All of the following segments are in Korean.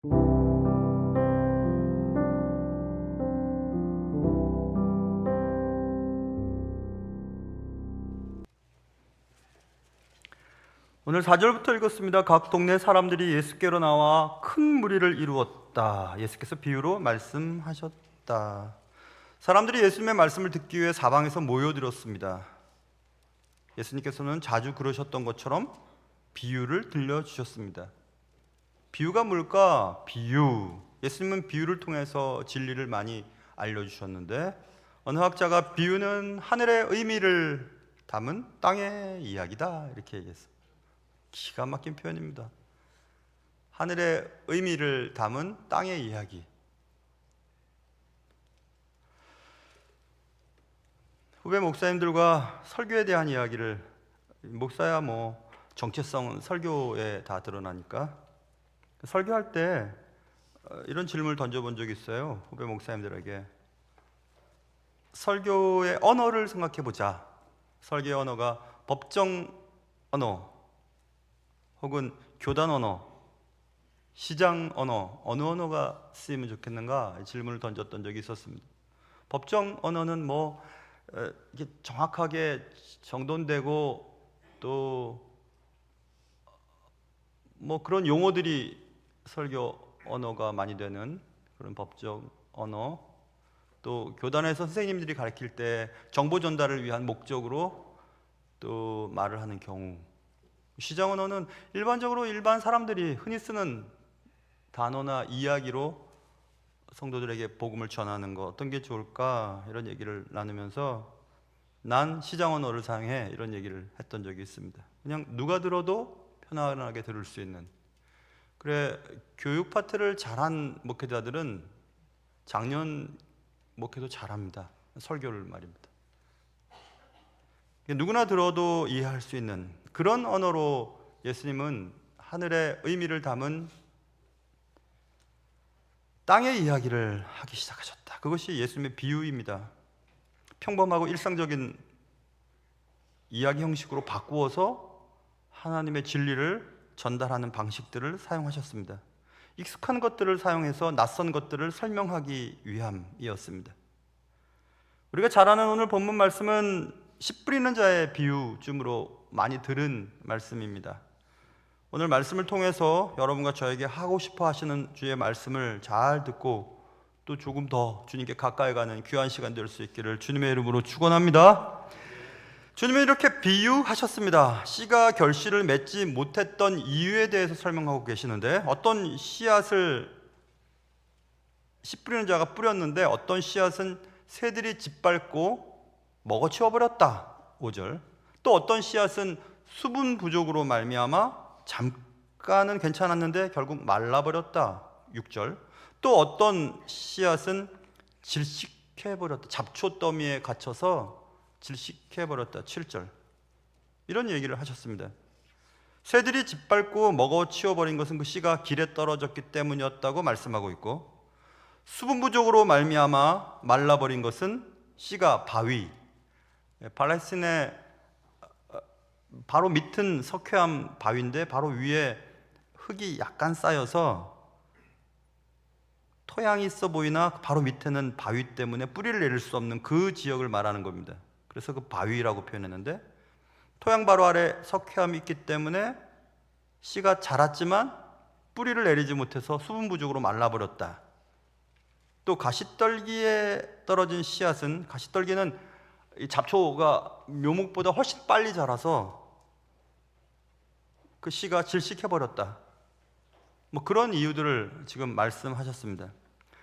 오늘 4절부터 읽었습니다. 각 동네 사람들이 예수께로 나와 큰 무리를 이루었다. 예수께서 비유로 말씀하셨다. 사람들이 예수님의 말씀을 듣기 위해 사방에서 모여들었습니다. 예수님께서는 자주 그러셨던 것처럼 비유를 들려주셨습니다. 비유가 뭘까? 비유. 예수님은 비유를 통해서 진리를 많이 알려주셨는데, 어느 학자가 비유는 하늘의 의미를 담은 땅의 이야기다 이렇게 얘기했어요. 기가 막힌 표현입니다. 하늘의 의미를 담은 땅의 이야기. 후배 목사님들과 설교에 대한 이야기를, 목사야 뭐 정체성은 설교에 다 드러나니까, 설교할 때 이런 질문을 던져본 적이 있어요. 후배 목사님들에게. 설교의 언어를 생각해 보자. 설교의 언어가 법정 언어 혹은 교단 언어, 시장 언어, 어느 언어가 쓰이면 좋겠는가 질문을 던졌던 적이 있었습니다. 법정 언어는 뭐 이게 정확하게 정돈되고 또 뭐 그런 용어들이 설교 언어가 많이 되는 그런 법정 언어, 또 교단에서 선생님들이 가르칠 때 정보 전달을 위한 목적으로 또 말을 하는 경우, 시장 언어는 일반적으로 일반 사람들이 흔히 쓰는 단어나 이야기로 성도들에게 복음을 전하는 것, 어떤 게 좋을까 이런 얘기를 나누면서 난 시장 언어를 사용해 이런 얘기를 했던 적이 있습니다. 그냥 누가 들어도 편안하게 들을 수 있는. 그래, 교육 파트를 잘한 목회자들은 작년 목회도 잘합니다. 설교를 말입니다. 누구나 들어도 이해할 수 있는 그런 언어로 예수님은 하늘의 의미를 담은 땅의 이야기를 하기 시작하셨다. 그것이 예수님의 비유입니다. 평범하고 일상적인 이야기 형식으로 바꾸어서 하나님의 진리를 전달하는 방식들을 사용하셨습니다. 익숙한 것들을 사용해서 낯선 것들을 설명하기 위함이었습니다. 우리가 잘 아는 오늘 본문 말씀은 씨 뿌리는 자의 비유쯤으로 많이 들은 말씀입니다. 오늘 말씀을 통해서 여러분과 저에게 하고 싶어 하시는 주의 말씀을 잘 듣고 또 조금 더 주님께 가까이 가는 귀한 시간 될 수 있기를 주님의 이름으로 축원합니다. 주님은 이렇게 비유하셨습니다. 씨가 결실을 맺지 못했던 이유에 대해서 설명하고 계시는데, 어떤 씨앗을 씨 뿌리는 자가 뿌렸는데 어떤 씨앗은 새들이 짓밟고 먹어치워버렸다. 5절. 또 어떤 씨앗은 수분 부족으로 말미암아 잠깐은 괜찮았는데 결국 말라버렸다. 6절. 또 어떤 씨앗은 질식해버렸다. 잡초 더미에 갇혀서 질식해버렸다. 7절. 이런 얘기를 하셨습니다. 새들이 짓밟고 먹어치워버린 것은 그 씨가 길에 떨어졌기 때문이었다고 말씀하고 있고, 수분 부족으로 말미암아 말라버린 것은 씨가 바위, 팔레스틴의 바로 밑은 석회암 바위인데 바로 위에 흙이 약간 쌓여서 토양이 있어 보이나 바로 밑에는 바위 때문에 뿌리를 내릴 수 없는 그 지역을 말하는 겁니다. 그래서 그 바위라고 표현했는데, 토양 바로 아래 석회암이 있기 때문에 씨가 자랐지만 뿌리를 내리지 못해서 수분 부족으로 말라버렸다. 또 가시떨기에 떨어진 씨앗은, 가시떨기는 이 잡초가 묘목보다 훨씬 빨리 자라서 그 씨가 질식해버렸다. 뭐 그런 이유들을 지금 말씀하셨습니다.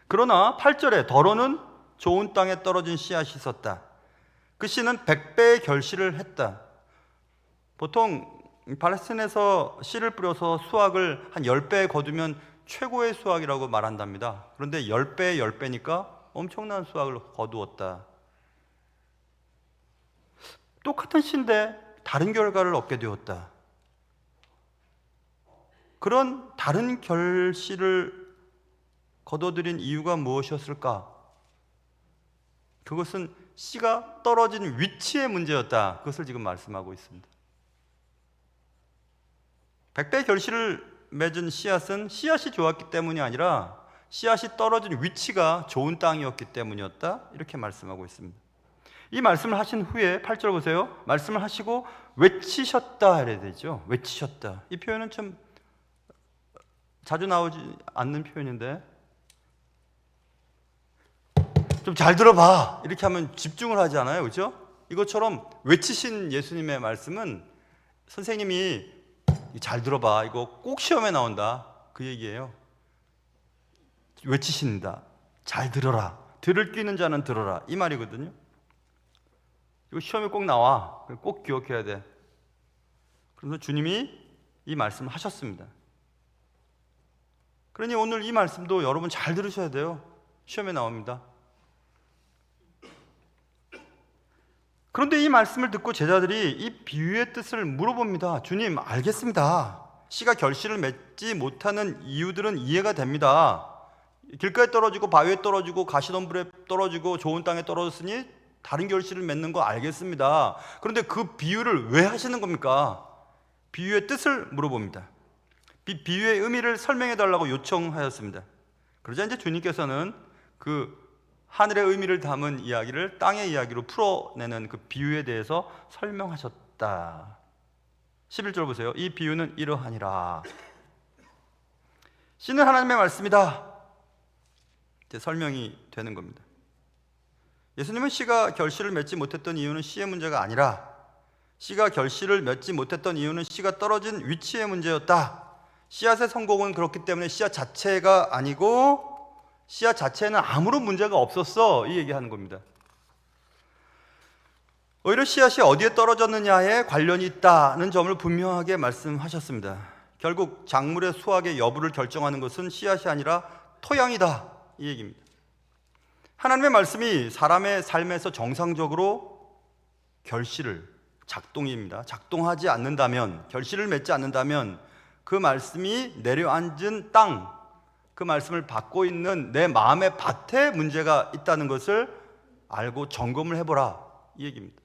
그러나 8절에 더러는 좋은 땅에 떨어진 씨앗이 있었다. 그 씨는 100배의 결실을 했다. 보통 팔레스틴에서 씨를 뿌려서 수확을 한 10배 거두면 최고의 수확이라고 말한답니다. 그런데 10배의 10배니까 엄청난 수확을 거두었다. 똑같은 씨인데 다른 결과를 얻게 되었다. 그런 다른 결실을 거둬들인 이유가 무엇이었을까? 그것은 씨가 떨어진 위치의 문제였다. 그것을 지금 말씀하고 있습니다. 100배 결실을 맺은 씨앗은 씨앗이 좋았기 때문이 아니라 씨앗이 떨어진 위치가 좋은 땅이었기 때문이었다, 이렇게 말씀하고 있습니다. 이 말씀을 하신 후에 8절 보세요. 말씀을 하시고 외치셨다 이래야 되죠. 외치셨다. 이 표현은 좀 자주 나오지 않는 표현인데, 좀 잘 들어봐 이렇게 하면 집중을 하지 않아요, 그렇죠? 이것처럼 외치신 예수님의 말씀은 선생님이 잘 들어봐, 이거 꼭 시험에 나온다, 그 얘기예요. 외치신다, 잘 들어라, 들을 귀 있는 자는 들어라, 이 말이거든요. 이거 시험에 꼭 나와, 꼭 기억해야 돼. 그래서 주님이 이 말씀을 하셨습니다. 그러니 오늘 이 말씀도 여러분 잘 들으셔야 돼요. 시험에 나옵니다. 그런데 이 말씀을 듣고 제자들이 이 비유의 뜻을 물어봅니다. 주님, 알겠습니다. 씨가 결실을 맺지 못하는 이유들은 이해가 됩니다. 길가에 떨어지고 바위에 떨어지고 가시덤불에 떨어지고 좋은 땅에 떨어졌으니 다른 결실을 맺는 거 알겠습니다. 그런데 그 비유를 왜 하시는 겁니까? 비유의 뜻을 물어봅니다. 비유의 의미를 설명해 달라고 요청하였습니다. 그러자 이제 주님께서는 그 하늘의 의미를 담은 이야기를 땅의 이야기로 풀어내는 그 비유에 대해서 설명하셨다. 11절 보세요. 이 비유는 이러하니라. 씨는 하나님의 말씀이다. 이제 설명이 되는 겁니다. 예수님은 씨가 결실을 맺지 못했던 이유는 씨의 문제가 아니라 씨가 결실을 맺지 못했던 이유는 씨가 떨어진 위치의 문제였다. 씨앗의 성공은 그렇기 때문에 씨앗 자체가 아니고 씨앗 자체에는 아무런 문제가 없었어, 이 얘기하는 겁니다. 오히려 씨앗이 어디에 떨어졌느냐에 관련이 있다는 점을 분명하게 말씀하셨습니다. 결국 작물의 수확의 여부를 결정하는 것은 씨앗이 아니라 토양이다, 이 얘기입니다. 하나님의 말씀이 사람의 삶에서 정상적으로 결실을, 작동입니다. 작동하지 않는다면, 결실을 맺지 않는다면 그 말씀이 내려앉은 땅, 그 말씀을 받고 있는 내 마음의 밭에 문제가 있다는 것을 알고 점검을 해보라, 이 얘기입니다.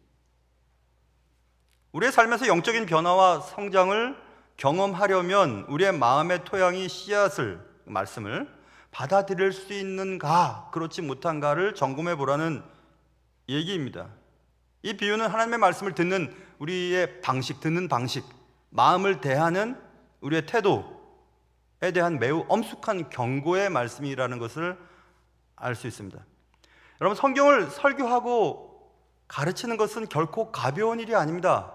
우리의 삶에서 영적인 변화와 성장을 경험하려면 우리의 마음의 토양이 씨앗을, 말씀을 받아들일 수 있는가, 그렇지 못한가를 점검해 보라는 얘기입니다. 이 비유는 하나님의 말씀을 듣는 우리의 방식, 듣는 방식, 마음을 대하는 우리의 태도에 대한 매우 엄숙한 경고의 말씀이라는 것을 알 수 있습니다. 여러분, 성경을 설교하고 가르치는 것은 결코 가벼운 일이 아닙니다.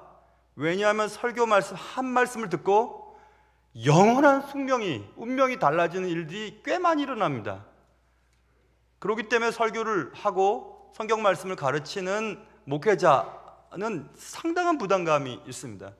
왜냐하면 설교 말씀 한 말씀을 듣고 영원한 숙명이, 운명이 달라지는 일들이 꽤 많이 일어납니다. 그렇기 때문에 설교를 하고 성경 말씀을 가르치는 목회자는 상당한 부담감이 있습니다.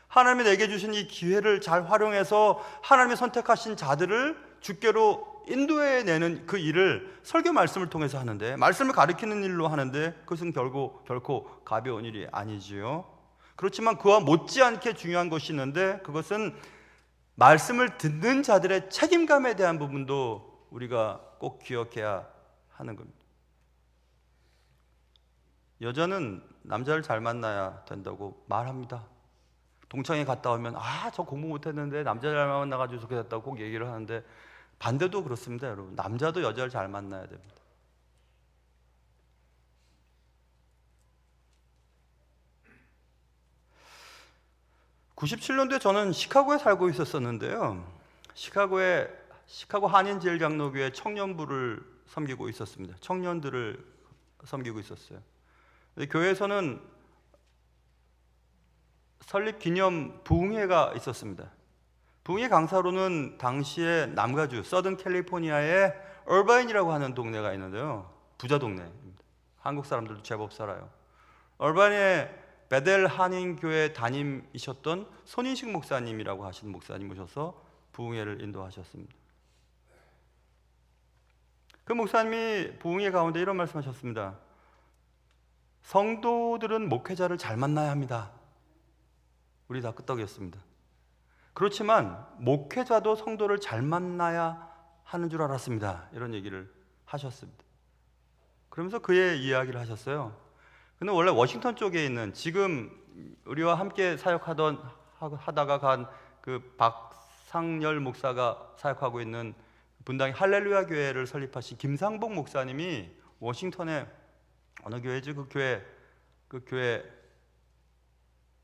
하나님이 내게 주신 이 기회를 잘 활용해서 하나님이 선택하신 자들을 주께로 인도해내는 그 일을 설교 말씀을 통해서 하는데, 말씀을 가르치는 일로 하는데 그것은 결코 가벼운 일이 아니지요. 그렇지만 그와 못지않게 중요한 것이 있는데, 그것은 말씀을 듣는 자들의 책임감에 대한 부분도 우리가 꼭 기억해야 하는 겁니다. 여자는 남자를 잘 만나야 된다고 말합니다. 동창회 갔다 오면 저 공부 못했는데 남자 잘 만나가지고 좋게 됐다고 꼭 얘기를 하는데, 반대도 그렇습니다. 여러분, 남자도 여자를 잘 만나야 됩니다. (97년도에) 저는 시카고에 살고 있었는데요, 시카고 한인제일장로교회 청년부를 섬기고 있었습니다. 청년들을 섬기고 있었어요. 교회에서는 설립 기념 부흥회가 있었습니다. 부흥회 강사로는 당시에 남가주 서든 캘리포니아의 얼바인이라고 하는 동네가 있는데요, 부자 동네입니다. 한국 사람들도 제법 살아요. 얼바인에 베델 한인교회 담임이셨던 손인식 목사님이라고 하시는 목사님 오셔서 부흥회를 인도하셨습니다. 그 목사님이 부흥회 가운데 이런 말씀하셨습니다. 성도들은 목회자를 잘 만나야 합니다. 우리 다 끄떡이었습니다. 그렇지만 목회자도 성도를 잘 만나야 하는 줄 알았습니다. 이런 얘기를 하셨습니다. 그러면서 그의 이야기를 하셨어요. 그는 원래 워싱턴 쪽에 있는, 지금 우리와 함께 사역하다가 간 그 박 상열 목사가 사역하고 있는 분당의 할렐루야 교회를 설립하신 김상복 목사님이 워싱턴에 어느 교회지 그 교회에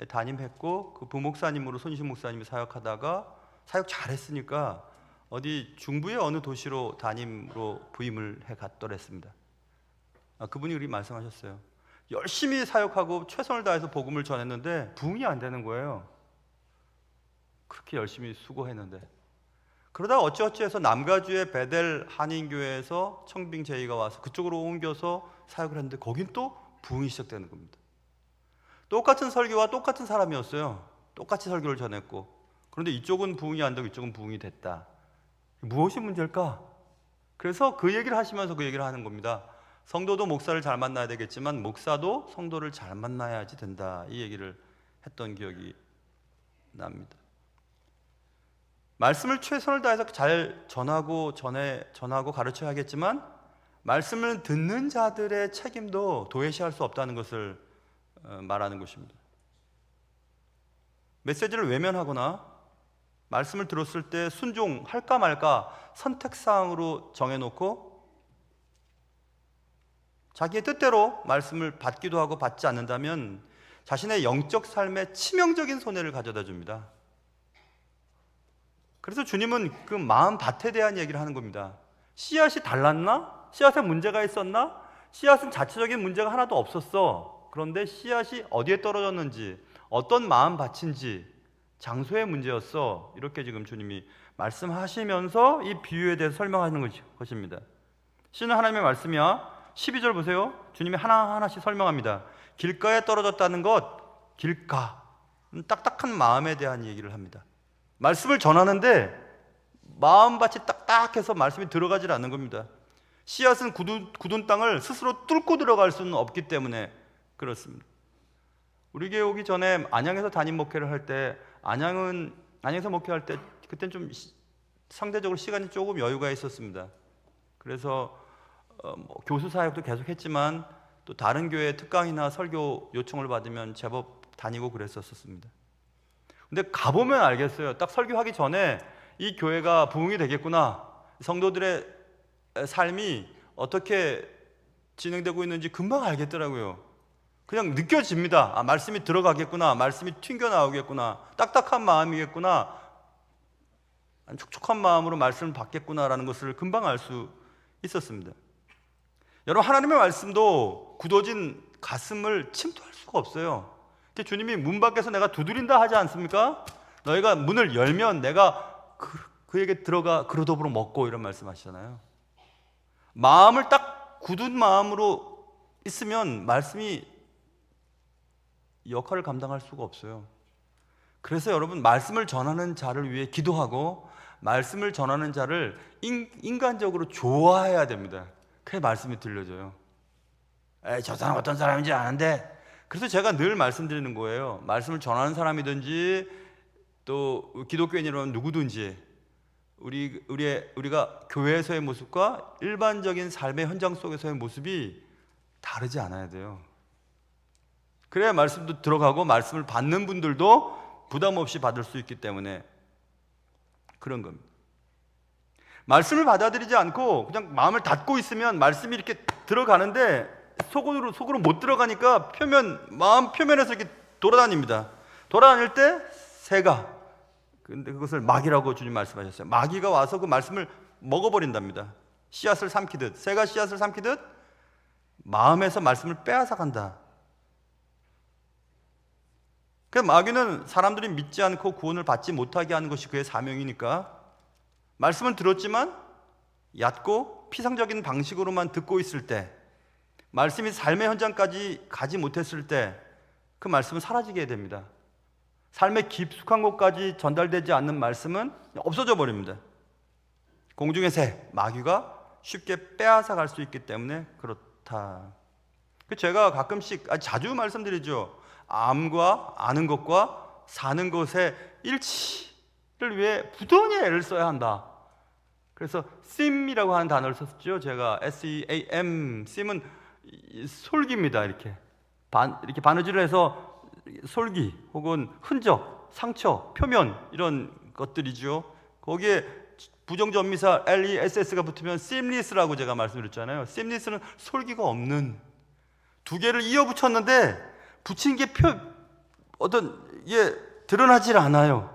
담임했고, 그 부목사님으로 손희신 목사님이 사역하다가 사역 잘했으니까 어디 중부의 어느 도시로 담임으로 부임을 해 갔더랬습니다. 그분이 그렇게 말씀하셨어요. 열심히 사역하고 최선을 다해서 복음을 전했는데 부흥이 안 되는 거예요. 그렇게 열심히 수고했는데. 그러다가 어찌어찌해서 남가주의 베델 한인교회에서 청빙 제의가 와서 그쪽으로 옮겨서 사역을 했는데 거긴 또 부흥이 시작되는 겁니다. 똑같은 설교와 똑같은 사람이었어요. 똑같이 설교를 전했고, 그런데 이쪽은 부흥이 안 되고 이쪽은 부흥이 됐다. 무엇이 문제일까? 그래서 그 얘기를 하시면서 그 얘기를 하는 겁니다. 성도도 목사를 잘 만나야 되겠지만 목사도 성도를 잘 만나야지 된다, 이 얘기를 했던 기억이 납니다. 말씀을 최선을 다해서 잘 전하고 가르쳐야겠지만 말씀을 듣는 자들의 책임도 도외시할 수 없다는 것을 말하는 것입니다. 메시지를 외면하거나 말씀을 들었을 때 순종할까 말까 선택사항으로 정해놓고 자기의 뜻대로 말씀을 받기도 하고 받지 않는다면 자신의 영적 삶에 치명적인 손해를 가져다 줍니다. 그래서 주님은 그 마음밭에 대한 얘기를 하는 겁니다. 씨앗이 달랐나? 씨앗에 문제가 있었나? 씨앗은 자체적인 문제가 하나도 없었어. 그런데 씨앗이 어디에 떨어졌는지, 어떤 마음밭인지, 장소의 문제였어. 이렇게 지금 주님이 말씀하시면서 이 비유에 대해서 설명하는 것입니다. 씨는 하나님의 말씀이야. 12절 보세요. 주님이 하나하나씩 설명합니다. 길가에 떨어졌다는 것, 길가, 딱딱한 마음에 대한 얘기를 합니다. 말씀을 전하는데 마음밭이 딱딱해서 말씀이 들어가질 않는 겁니다. 씨앗은 굳은 땅을 스스로 뚫고 들어갈 수는 없기 때문에 그렇습니다. 우리 교회 오기 전에 안양에서 담임 목회를 할 때, 안양에서 목회할 때 그때는 좀 상대적으로 시간이 조금 여유가 있었습니다. 그래서 교수 사역도 계속 했지만 또 다른 교회 특강이나 설교 요청을 받으면 제법 다니고 그랬었습니다. 근데 가보면 알겠어요. 딱 설교하기 전에 이 교회가 부흥이 되겠구나, 성도들의 삶이 어떻게 진행되고 있는지 금방 알겠더라고요. 그냥 느껴집니다. 말씀이 들어가겠구나, 말씀이 튕겨나오겠구나, 딱딱한 마음이겠구나, 촉촉한 마음으로 말씀을 받겠구나라는 것을 금방 알 수 있었습니다. 여러분, 하나님의 말씀도 굳어진 가슴을 침투할 수가 없어요. 주님이 문 밖에서 내가 두드린다 하지 않습니까? 너희가 문을 열면 내가 그에게 들어가 그릇더불어 먹고, 이런 말씀하시잖아요. 마음을 딱 굳은 마음으로 있으면 말씀이 역할을 감당할 수가 없어요. 그래서 여러분, 말씀을 전하는 자를 위해 기도하고 말씀을 전하는 자를 인간적으로 좋아해야 됩니다. 그래 말씀이 들려져요. 저 사람 어떤 사람인지 아는데. 그래서 제가 늘 말씀드리는 거예요. 말씀을 전하는 사람이든지 또 기독교인이라면 누구든지 우리가 교회에서의 모습과 일반적인 삶의 현장 속에서의 모습이 다르지 않아야 돼요. 그래야 말씀도 들어가고 말씀을 받는 분들도 부담 없이 받을 수 있기 때문에 그런 겁니다. 말씀을 받아들이지 않고 그냥 마음을 닫고 있으면 말씀이 이렇게 들어가는데 속으로 못 들어가니까 마음 표면에서 이렇게 돌아다닙니다. 돌아다닐 때 새가, 근데 그것을 마귀라고 주님 말씀하셨어요. 마귀가 와서 그 말씀을 먹어버린답니다. 씨앗을 삼키듯, 새가 씨앗을 삼키듯 마음에서 말씀을 빼앗아 간다. 그 마귀는 사람들이 믿지 않고 구원을 받지 못하게 하는 것이 그의 사명이니까 말씀을 들었지만 얕고 피상적인 방식으로만 듣고 있을 때, 말씀이 삶의 현장까지 가지 못했을 때 그 말씀은 사라지게 됩니다. 삶의 깊숙한 곳까지 전달되지 않는 말씀은 없어져 버립니다. 공중의 새, 마귀가 쉽게 빼앗아 갈 수 있기 때문에 그렇다. 제가 가끔씩 자주 말씀드리죠. 암과 아는 것과 사는 것의 일치를 위해 부단히 애를 써야 한다. 그래서 SEAM이라고 하는 단어를 썼죠. 제가 SEAM, SEAM은 솔기입니다. 이렇게 바느질을 해서 솔기 혹은 흔적, 상처, 표면, 이런 것들이죠. 거기에 부정전미사 LESS가 붙으면 seamless라고 제가 말씀드렸잖아요. seamless는 솔기가 없는, 두 개를 이어 붙였는데 붙인 게 드러나질 않아요.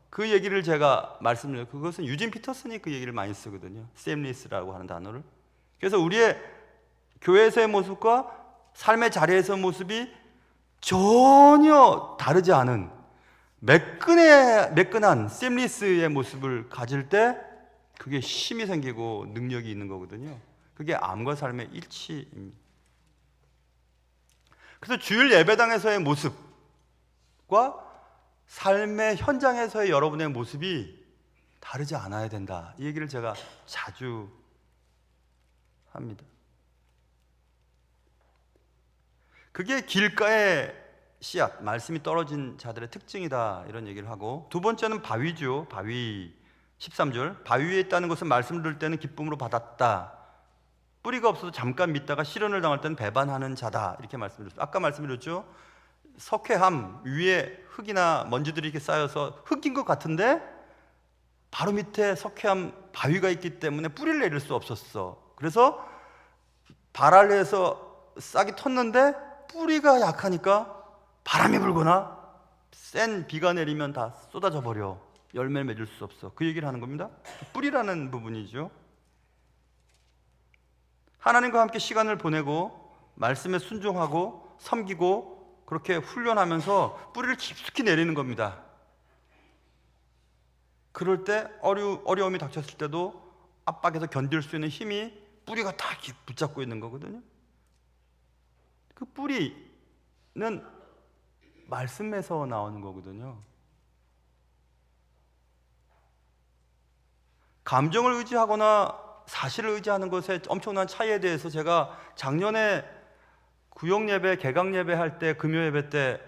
그 얘기를 제가 말씀드려요. 그것은 유진 피터슨이 그 얘기를 많이 쓰거든요. seamless라고 하는 단어를. 그래서 우리의 교회에서의 모습과 삶의 자리에서의 모습이 전혀 다르지 않은 매끈한 seamless의 모습을 가질 때 그게 힘이 생기고 능력이 있는 거거든요. 그게 암과 삶의 일치입니다. 그래서 주일 예배당에서의 모습과 삶의 현장에서의 여러분의 모습이 다르지 않아야 된다. 이 얘기를 제가 자주 합니다. 그게 길가의 씨앗, 말씀이 떨어진 자들의 특징이다, 이런 얘기를 하고, 두 번째는 바위죠. 바위. 13절, 바위 위에 있다는 것은 말씀 들을 때는 기쁨으로 받았다, 뿌리가 없어서 잠깐 믿다가 시련을 당할 때는 배반하는 자다, 이렇게 말씀드렸어요. 아까 말씀드렸죠. 석회암 위에 흙이나 먼지들이 이렇게 쌓여서 흙인 것 같은데 바로 밑에 석회암 바위가 있기 때문에 뿌리를 내릴 수 없었어. 그래서 발을 해서 싹이 텄는데 뿌리가 약하니까 바람이 불거나 센 비가 내리면 다 쏟아져 버려. 열매를 맺을 수 없어. 그 얘기를 하는 겁니다. 뿌리라는 부분이죠. 하나님과 함께 시간을 보내고 말씀에 순종하고 섬기고 그렇게 훈련하면서 뿌리를 깊숙이 내리는 겁니다. 그럴 때 어려움이 닥쳤을 때도 압박에서 견딜 수 있는 힘이 뿌리가 다 붙잡고 있는 거거든요. 그 뿌리는 말씀에서 나오는 거거든요. 감정을 의지하거나 사실을 의지하는 것의 엄청난 차이에 대해서 제가 작년에 구역예배, 개강예배 할 때, 금요예배 때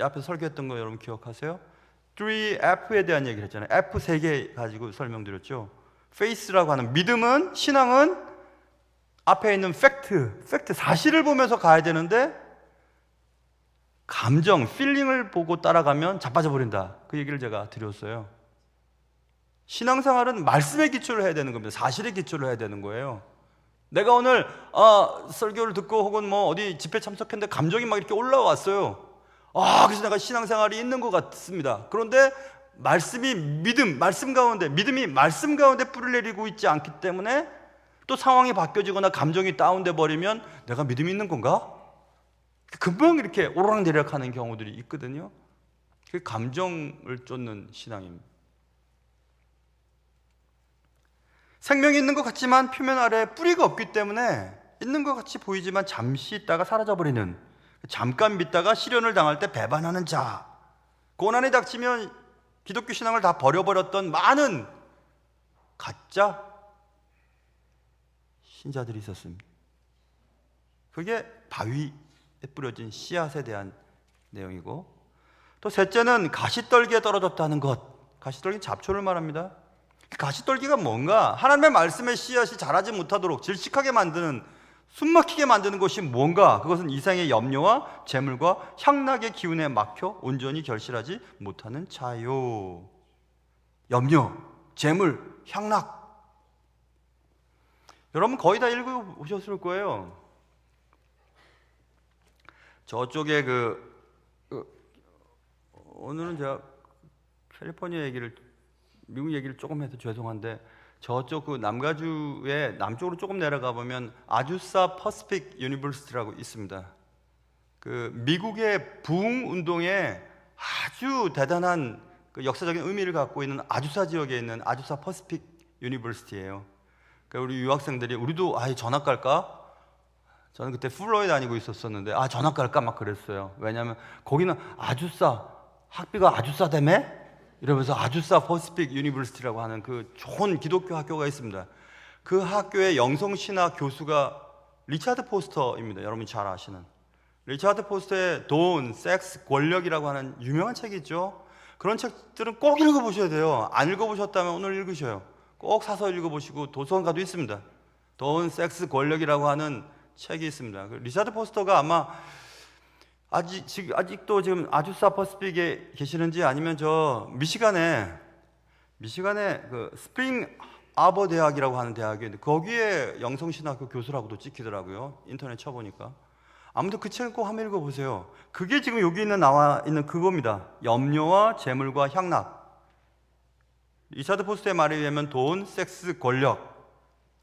앞에서 설교했던 거 여러분 기억하세요? 3F에 대한 얘기를 했잖아요. F 3개 가지고 설명드렸죠. Faith라고 하는 믿음은, 신앙은 앞에 있는 팩트, 사실을 보면서 가야 되는데 감정, 필링을 보고 따라가면 자빠져 버린다. 그 얘기를 제가 드렸어요. 신앙생활은 말씀에 기초를 해야 되는 겁니다. 사실에 기초를 해야 되는 거예요. 내가 오늘 설교를 듣고 혹은 뭐 어디 집회 참석했는데 감정이 막 이렇게 올라왔어요. 그래서 내가 신앙생활이 있는 것 같습니다. 그런데 믿음이 말씀 가운데 뿌리를 내리고 있지 않기 때문에 또 상황이 바뀌어지거나 감정이 다운돼 버리면 내가 믿음이 있는 건가? 금방 이렇게 오르락내리락하는 경우들이 있거든요. 그게 감정을 쫓는 신앙입니다. 생명이 있는 것 같지만 표면 아래 뿌리가 없기 때문에 있는 것 같이 보이지만 잠시 있다가 사라져버리는, 잠깐 믿다가 시련을 당할 때 배반하는 자, 고난이 닥치면 기독교 신앙을 다 버려버렸던 많은 가짜 신자들이 있었습니다. 그게 바위에 뿌려진 씨앗에 대한 내용이고, 또 셋째는 가시떨기에 떨어졌다는 것. 가시떨기 잡초를 말합니다. 가시떨기가 뭔가? 하나님의 말씀의 씨앗이 자라지 못하도록 질식하게 만드는, 숨막히게 만드는 것이 뭔가? 그것은 이생의 염려와 재물과 향락의 기운에 막혀 온전히 결실하지 못하는 자요. 염려, 재물, 향락. 여러분 거의 다 읽어보셨을 거예요. 저쪽에 오늘은 제가 캘리포니아 미국 얘기를 조금 해서 죄송한데, 저쪽 남가주의 남쪽으로 조금 내려가 보면 아주사 퍼시픽 유니버시티라고 있습니다. 미국의 부흥 운동에 아주 대단한 역사적인 의미를 갖고 있는 아주사 지역에 있는 아주사 퍼시픽 유니버시티예요. 우리 유학생들이 우리도 전학 갈까? 저는 그때 플로리다 다니고 있었는데 전학 갈까 막 그랬어요. 왜냐하면 거기는 학비가 아주 싸다며? 이러면서 아주사 퍼시픽 유니버시티라고 하는 그 좋은 기독교 학교가 있습니다. 그 학교의 영성신학 교수가 리차드 포스터입니다. 여러분이 잘 아시는 리차드 포스터의 돈, 섹스, 권력이라고 하는 유명한 책이 있죠. 그런 책들은 꼭 읽어보셔야 돼요. 안 읽어보셨다면 오늘 읽으셔요. 꼭 사서 읽어보시고, 도서관가도 있습니다. 돈, 섹스, 권력이라고 하는 책이 있습니다. 리차드 포스터가 아마 아직도 지금 아주사 퍼시픽에 계시는지 아니면 저 미시간에 미시간의 그 스프링 아버 대학이라고 하는 대학이 있는데 거기에 영성신학교 교수라고도 찍히더라고요. 인터넷 쳐보니까. 아무튼 그 책을 꼭 한번 읽어보세요. 그게 지금 여기 나와 있는 그겁니다. 염려와 재물과 향락. 리차드 포스트의 말에 의하면 돈, 섹스, 권력.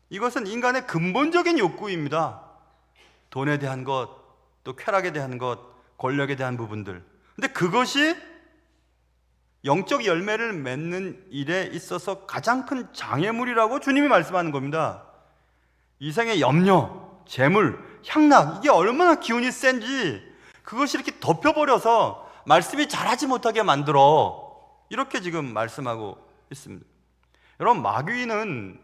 이것은 인간의 근본적인 욕구입니다. 돈에 대한 것, 또 쾌락에 대한 것, 권력에 대한 부분들. 근데 그것이 영적 열매를 맺는 일에 있어서 가장 큰 장애물이라고 주님이 말씀하는 겁니다. 이생의 염려, 재물, 향락, 이게 얼마나 기운이 센지 그것이 이렇게 덮여버려서 말씀이 잘하지 못하게 만들어. 이렇게 지금 말씀하고 있습니다. 여러분, 마귀는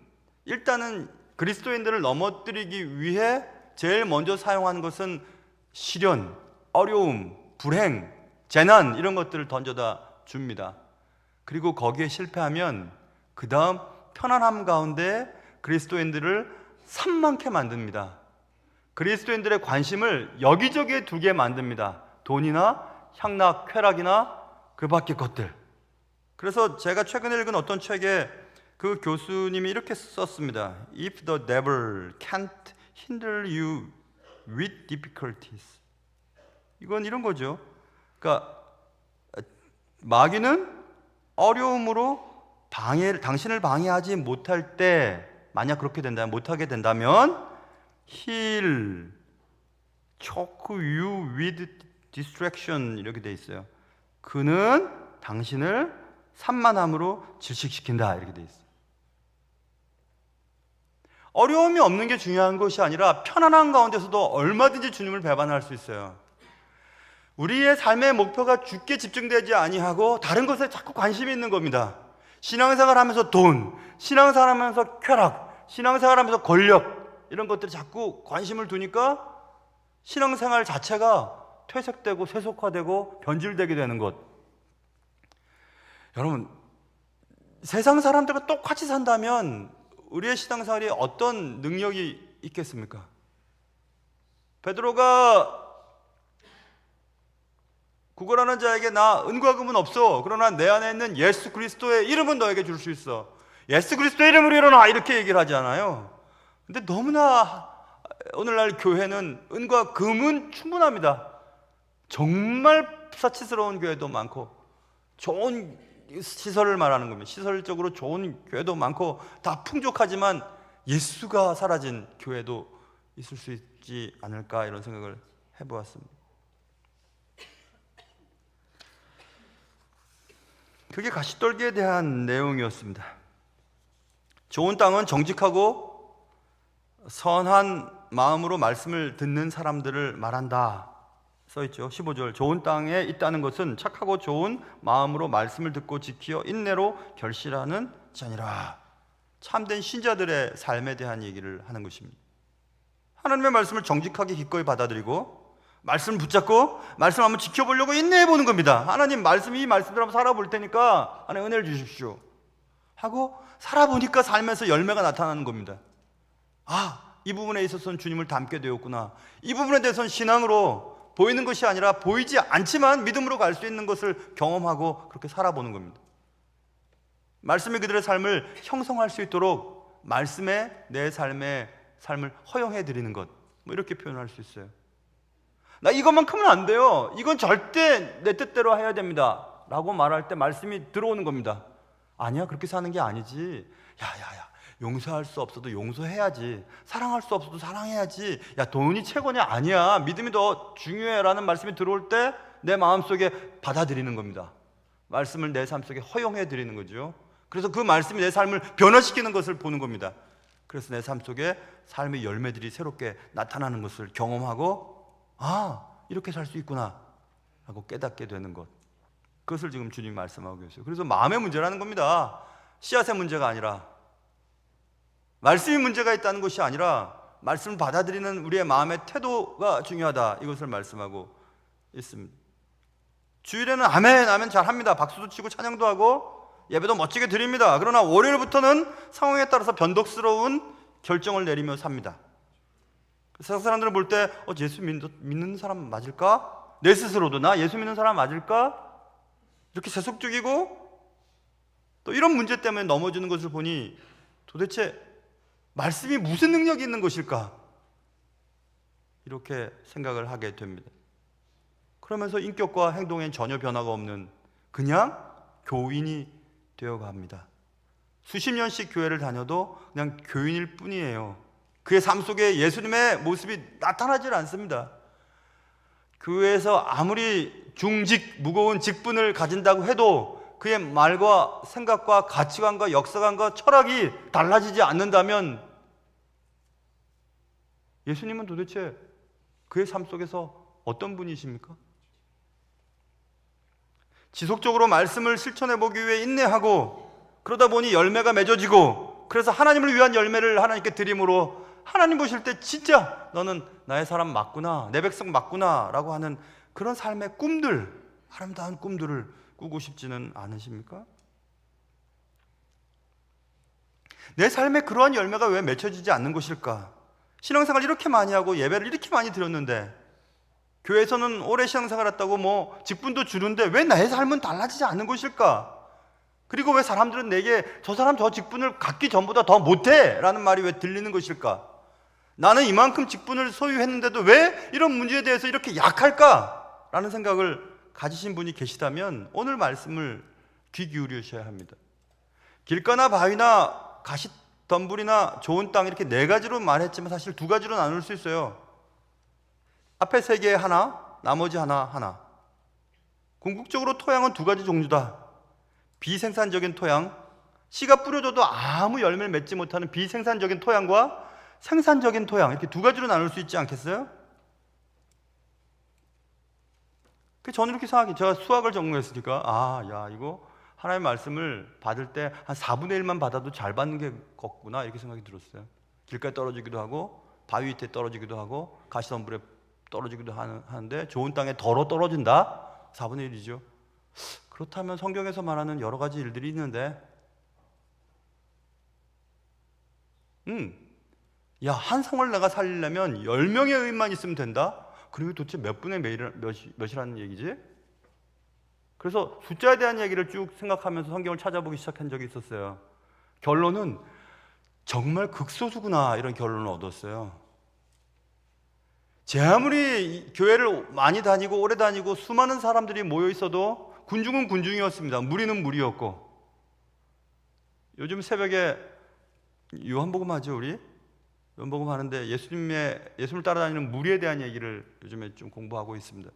일단은 그리스도인들을 넘어뜨리기 위해 제일 먼저 사용하는 것은 시련, 어려움, 불행, 재난 이런 것들을 던져다 줍니다. 그리고 거기에 실패하면 그 다음 편안함 가운데 그리스도인들을 산만케 만듭니다. 그리스도인들의 관심을 여기저기에 두게 만듭니다. 돈이나 향락, 쾌락이나 그 밖의 것들. 그래서 제가 최근에 읽은 어떤 책에 그 교수님이 이렇게 썼습니다. If the devil can't hinder you with difficulties. 이건 이런 거죠. 그러니까 마귀는 어려움으로 당신을 방해하지 못할 때, 만약 그렇게 된다면, 못하게 된다면 He'll choke you with distraction 이렇게 돼 있어요. 그는 당신을 산만함으로 질식시킨다 이렇게 돼 있어요. 어려움이 없는 게 중요한 것이 아니라 편안한 가운데서도 얼마든지 주님을 배반할 수 있어요. 우리의 삶의 목표가 주께 집중되지 아니하고 다른 것에 자꾸 관심이 있는 겁니다. 신앙생활 하면서 돈, 신앙생활 하면서 쾌락, 신앙생활 하면서 권력 이런 것들이 자꾸 관심을 두니까 신앙생활 자체가 퇴색되고 세속화되고 변질되게 되는 것. 여러분, 세상 사람들과 똑같이 산다면 우리의 신앙생활이 어떤 능력이 있겠습니까? 베드로가 구걸하는 자에게 나 은과 금은 없어. 그러나 내 안에 있는 예수 그리스도의 이름은 너에게 줄 수 있어. 예수 그리스도의 이름으로 일어나. 이렇게 얘기를 하지 않아요. 근데 너무나 오늘날 교회는 은과 금은 충분합니다. 정말 사치스러운 교회도 많고 좋은 시설을 말하는 겁니다. 시설적으로 좋은 교회도 많고 다 풍족하지만 예수가 사라진 교회도 있을 수 있지 않을까 이런 생각을 해보았습니다. 그게 가시떨기에 대한 내용이었습니다. 좋은 땅은 정직하고 선한 마음으로 말씀을 듣는 사람들을 말한다 써있죠. 15절 좋은 땅에 있다는 것은 착하고 좋은 마음으로 말씀을 듣고 지키어 인내로 결실하는 자니라. 참된 신자들의 삶에 대한 얘기를 하는 것입니다. 하나님의 말씀을 정직하게 기꺼이 받아들이고 말씀을 붙잡고 말씀 한번 지켜보려고 인내해 보는 겁니다. 하나님 이 말씀대로 한번 살아볼 테니까 하나님 은혜를 주십시오 하고 살아보니까 삶에서 열매가 나타나는 겁니다. 이 부분에 있어서는 주님을 닮게 되었구나. 이 부분에 대해서는 신앙으로 보이는 것이 아니라 보이지 않지만 믿음으로 갈 수 있는 것을 경험하고 그렇게 살아보는 겁니다. 말씀이 그들의 삶을 형성할 수 있도록 말씀에 내 삶을 허용해 드리는 것, 이렇게 표현할 수 있어요. 나 이것만큼은 안 돼요. 이건 절대 내 뜻대로 해야 됩니다 라고 말할 때 말씀이 들어오는 겁니다. 아니야, 그렇게 사는 게 아니지. 야야야, 용서할 수 없어도 용서해야지. 사랑할 수 없어도 사랑해야지. 야, 돈이 최고냐? 아니야, 믿음이 더 중요해 라는 말씀이 들어올 때 내 마음속에 받아들이는 겁니다. 말씀을 내 삶 속에 허용해 드리는 거죠. 그래서 그 말씀이 내 삶을 변화시키는 것을 보는 겁니다. 그래서 내 삶 속에 삶의 열매들이 새롭게 나타나는 것을 경험하고 이렇게 살 수 있구나 라고 깨닫게 되는 것, 그것을 지금 주님이 말씀하고 계세요. 그래서 마음의 문제라는 겁니다. 씨앗의 문제가 아니라, 말씀이 문제가 있다는 것이 아니라 말씀을 받아들이는 우리의 마음의 태도가 중요하다, 이것을 말씀하고 있습니다. 주일에는 아멘 아멘 잘합니다. 박수도 치고 찬양도 하고 예배도 멋지게 드립니다. 그러나 월요일부터는 상황에 따라서 변덕스러운 결정을 내리며 삽니다. 세상 사람들을 볼 때 예수 믿는 사람 맞을까? 내 스스로도 나 예수 믿는 사람 맞을까? 이렇게 세속적이고 또 이런 문제 때문에 넘어지는 것을 보니 도대체 말씀이 무슨 능력이 있는 것일까? 이렇게 생각을 하게 됩니다. 그러면서 인격과 행동엔 전혀 변화가 없는 그냥 교인이 되어갑니다. 수십 년씩 교회를 다녀도 그냥 교인일 뿐이에요. 그의 삶 속에 예수님의 모습이 나타나질 않습니다. 교회에서 아무리 중직, 무거운 직분을 가진다고 해도 그의 말과 생각과 가치관과 역사관과 철학이 달라지지 않는다면 예수님은 도대체 그의 삶 속에서 어떤 분이십니까? 지속적으로 말씀을 실천해보기 위해 인내하고 그러다 보니 열매가 맺어지고 그래서 하나님을 위한 열매를 하나님께 드림으로 하나님 보실 때 진짜 너는 나의 사람 맞구나, 내 백성 맞구나 라고 하는 그런 삶의 꿈들, 아름다운 꿈들을 꾸고 싶지는 않으십니까? 내 삶에 그러한 열매가 왜 맺혀지지 않는 것일까? 신앙생활 이렇게 많이 하고 예배를 이렇게 많이 드렸는데 교회에서는 오래 신앙생활 했다고 뭐 직분도 주는데 왜 나의 삶은 달라지지 않는 것일까? 그리고 왜 사람들은 내게 저 사람 저 직분을 갖기 전보다 더 못해? 라는 말이 왜 들리는 것일까? 나는 이만큼 직분을 소유했는데도 왜 이런 문제에 대해서 이렇게 약할까? 라는 생각을 가지신 분이 계시다면 오늘 말씀을 귀 기울이셔야 합니다. 길가나 바위나 가시덤불이나 좋은 땅 이렇게 네 가지로 말했지만 사실 두 가지로 나눌 수 있어요. 앞에 세 개 하나, 나머지 하나. 궁극적으로 토양은 두 가지 종류다. 비생산적인 토양, 씨가 뿌려져도 아무 열매를 맺지 못하는 비생산적인 토양과 생산적인 토양, 이렇게 두 가지로 나눌 수 있지 않겠어요? 저는 이렇게 생각해요. 제가 수학을 전공했으니까 이거 하나님의 말씀을 받을 때 한 4분의 1만 받아도 잘 받는 게 같구나 이렇게 생각이 들었어요. 길가에 떨어지기도 하고 바위 밑에 떨어지기도 하고 가시덤불에 떨어지기도 하는데 좋은 땅에 덜어 떨어진다? 4분의 1이죠. 그렇다면 성경에서 말하는 여러 가지 일들이 있는데 한 성을 내가 살리려면 10명의 의인만 있으면 된다? 그리고 도대체 몇 분의 몇이라는 얘기지? 그래서 숫자에 대한 얘기를 쭉 생각하면서 성경을 찾아보기 시작한 적이 있었어요. 결론은 정말 극소수구나 이런 결론을 얻었어요. 제 아무리 교회를 많이 다니고 오래 다니고 수많은 사람들이 모여 있어도 군중은 군중이었습니다. 무리는 무리였고 요즘 새벽에 요한복음 하죠 우리? 요한복음 하는데 예수님을 따라다니는 무리에 대한 얘기를 요즘에 좀 공부하고 있습니다.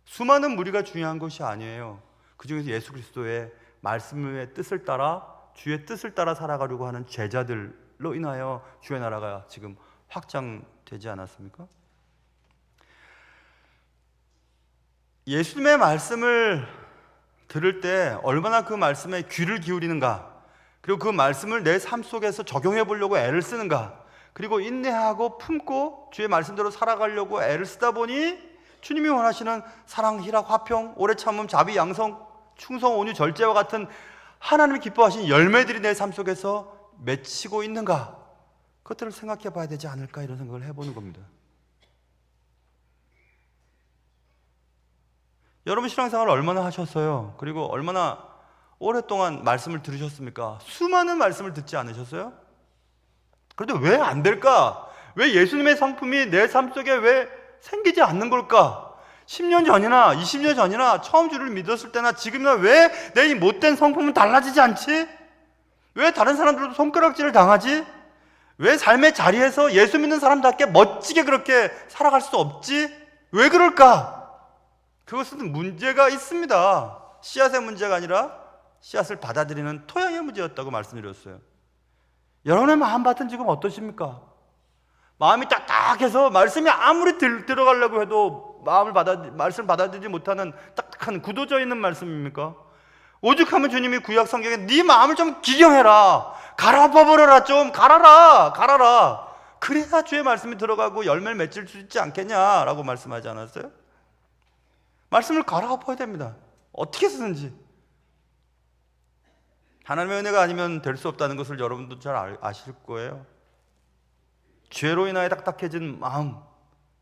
수많은 무리가 중요한 것이 아니에요. 그 중에서 예수 그리스도의 말씀의 뜻을 따라 주의 뜻을 따라 살아가려고 하는 제자들로 인하여 주의 나라가 지금 확장되지 않았습니까? 예수님의 말씀을 들을 때 얼마나 그 말씀에 귀를 기울이는가, 그리고 그 말씀을 내 삶 속에서 적용해 보려고 애를 쓰는가, 그리고 인내하고 품고 주의 말씀대로 살아가려고 애를 쓰다 보니 주님이 원하시는 사랑, 희락, 화평, 오래 참음, 자비, 양성, 충성, 온유, 절제와 같은 하나님이 기뻐하신 열매들이 내 삶 속에서 맺히고 있는가, 그것들을 생각해 봐야 되지 않을까 이런 생각을 해보는 겁니다. 여러분 신앙생활을 얼마나 하셨어요? 그리고 얼마나 오랫동안 말씀을 들으셨습니까? 수많은 말씀을 듣지 않으셨어요? 그런데 왜 안 될까? 왜 예수님의 성품이 내 삶 속에 왜 생기지 않는 걸까? 10년 전이나 20년 전이나 처음 주를 믿었을 때나 지금이나 왜 내 이 못된 성품은 달라지지 않지? 왜 다른 사람들도 손가락질을 당하지? 왜 삶의 자리에서 예수 믿는 사람답게 멋지게 그렇게 살아갈 수 없지? 왜 그럴까? 그것은 문제가 있습니다. 씨앗의 문제가 아니라 씨앗을 받아들이는 토양의 문제였다고 말씀드렸어요. 여러분의 마음밭은 지금 어떠십니까? 마음이 딱딱해서 말씀이 아무리 들어가려고 해도 말씀을 받아들이지 못하는 딱딱한 굳어져 있는 말씀입니까? 오죽하면 주님이 구약 성경에 네 마음을 좀 기경해라, 갈아엎어버려라, 좀 갈아라. 그래야 주의 말씀이 들어가고 열매를 맺을 수 있지 않겠냐라고 말씀하지 않았어요? 말씀을 갈아엎어야 됩니다. 어떻게 쓰는지. 하나님의 은혜가 아니면 될 수 없다는 것을 여러분도 잘 아실 거예요. 죄로 인하여 딱딱해진 마음,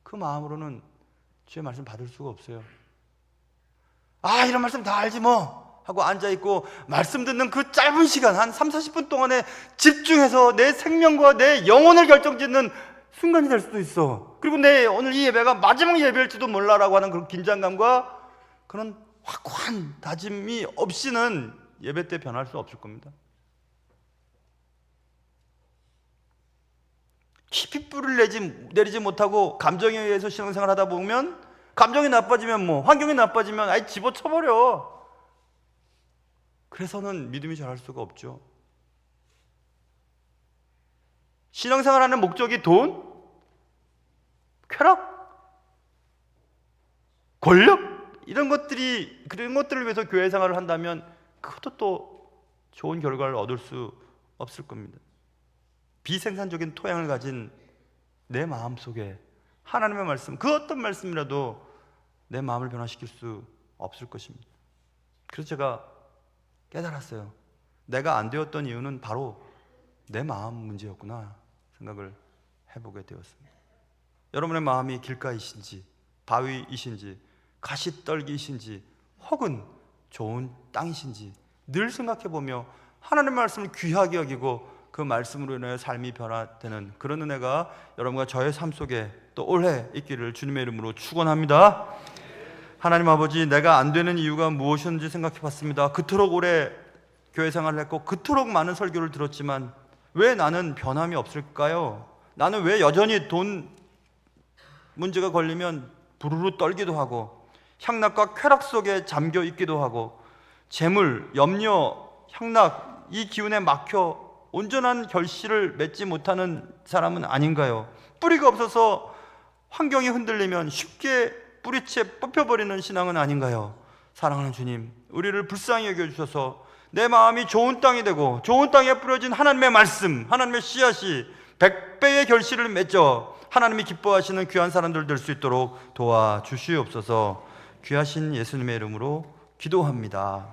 그 마음으로는 주의 말씀 받을 수가 없어요. 이런 말씀 다 알지 뭐 하고 앉아있고 말씀 듣는 그 짧은 시간 한 30-40분 동안에 집중해서 내 생명과 내 영혼을 결정짓는 순간이 될 수도 있어. 그리고 내 오늘 이 예배가 마지막 예배일지도 몰라라고 하는 그런 긴장감과 그런 확고한 다짐이 없이는 예배 때 변할 수 없을 겁니다. 깊이 뿌리를 내리지 못하고 감정에 의해서 신앙생활 하다 보면 감정이 나빠지면 환경이 나빠지면 아예 집어쳐버려. 그래서는 믿음이 자랄 수가 없죠. 신앙생활하는 목적이 돈? 쾌락? 권력? 그런 것들을 위해서 교회 생활을 한다면 그것도 또 좋은 결과를 얻을 수 없을 겁니다. 비생산적인 토양을 가진 내 마음 속에 하나님의 말씀, 그 어떤 말씀이라도 내 마음을 변화시킬 수 없을 것입니다. 그래서 제가 깨달았어요. 내가 안 되었던 이유는 바로 내 마음 문제였구나 생각을 해보게 되었습니다. 여러분의 마음이 길가이신지 바위이신지 가시떨기이신지 혹은 좋은 땅이신지 늘 생각해보며 하나님의 말씀을 귀하게 여기고 그 말씀으로 인하여 삶이 변화되는 그런 은혜가 여러분과 저의 삶 속에 또 올해 있기를 주님의 이름으로 축원합니다. 하나님 아버지, 내가 안 되는 이유가 무엇이었는지 생각해 봤습니다. 그토록 오래 교회 생활을 했고 그토록 많은 설교를 들었지만 왜 나는 변함이 없을까요? 나는 왜 여전히 돈 문제가 걸리면 부르르 떨기도 하고 향락과 쾌락 속에 잠겨 있기도 하고 재물, 염려, 향락 이 기운에 막혀 온전한 결실을 맺지 못하는 사람은 아닌가요? 뿌리가 없어서 환경이 흔들리면 쉽게 뿌리채 뽑혀버리는 신앙은 아닌가요? 사랑하는 주님, 우리를 불쌍히 여겨주셔서 내 마음이 좋은 땅이 되고 좋은 땅에 뿌려진 하나님의 말씀, 하나님의 씨앗이 100배의 결실을 맺어 하나님이 기뻐하시는 귀한 사람들 될 수 있도록 도와주시옵소서. 귀하신 예수님의 이름으로 기도합니다.